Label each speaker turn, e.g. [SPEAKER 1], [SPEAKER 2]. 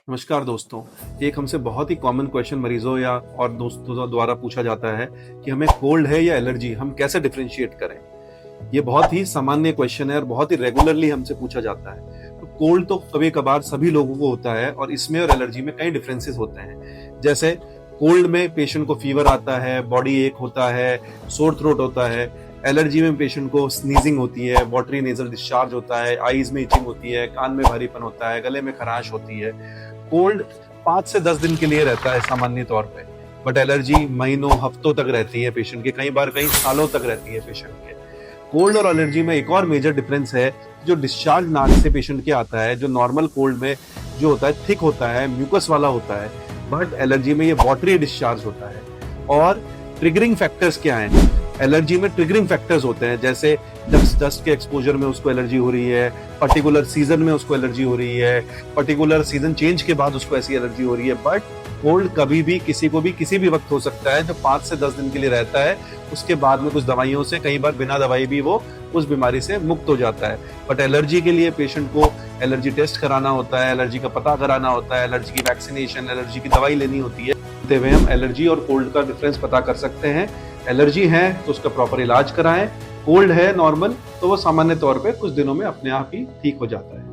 [SPEAKER 1] नमस्कार दोस्तों। एक हमसे बहुत ही कॉमन क्वेश्चन मरीजों या और दोस्तों द्वारा पूछा जाता है कि हमें कोल्ड है या एलर्जी, हम कैसे डिफरेंशिएट करें। ये बहुत ही सामान्य क्वेश्चन है और बहुत ही रेगुलरली हमसे पूछा जाता है। तो कोल्ड तो कभी कभार सभी लोगों को होता है और इसमें और एलर्जी में कई डिफरेंसेस होते हैं। जैसे कोल्ड में पेशेंट को फीवर आता है, बॉडी एक होता है, सोर थ्रोट होता है। एलर्जी में पेशेंट को स्नीजिंग होती है, वाटरी नेजल डिस्चार्ज होता है, आईज में इचिंग होती है, कान में भारीपन होता है, गले में खराश होती है। कोल्ड 5 से 10 दिन के लिए रहता है सामान्य तौर पे, बट एलर्जी महीनों हफ्तों तक रहती है पेशेंट के, कई बार कई सालों तक रहती है पेशेंट के। कोल्ड और एलर्जी में एक और मेजर डिफरेंस है, जो डिस्चार्ज नाक से पेशेंट के आता है। जो नॉर्मल कोल्ड में जो होता है थिक होता है, म्यूकस वाला होता है, बट एलर्जी में ये वाटरी डिस्चार्ज होता है। और ट्रिगरिंग फैक्टर्स क्या हैं? एलर्जी में ट्रिगरिंग फैक्टर्स होते हैं, जैसे डस्ट के एक्सपोजर में उसको एलर्जी हो रही है, पर्टिकुलर सीजन में उसको एलर्जी हो रही है, पर्टिकुलर सीजन चेंज के बाद उसको ऐसी एलर्जी हो रही है। बट कोल्ड कभी भी किसी को भी किसी भी वक्त हो सकता है, जो 5 से 10 दिन के लिए रहता है। उसके बाद में कुछ दवाइयों से, कई बार बिना दवाई भी वो उस बीमारी से मुक्त हो जाता है। बट एलर्जी के लिए पेशेंट को एलर्जी टेस्ट कराना होता है, एलर्जी का पता कराना होता है, एलर्जी की वैक्सीनेशन, एलर्जी की दवाई लेनी होती है। तो हम एलर्जी और कोल्ड का डिफरेंस पता कर सकते हैं। एलर्जी है तो उसका प्रॉपर इलाज कराएं, कोल्ड है नॉर्मल तो वो सामान्य तौर पे कुछ दिनों में अपने आप ही ठीक हो जाता है।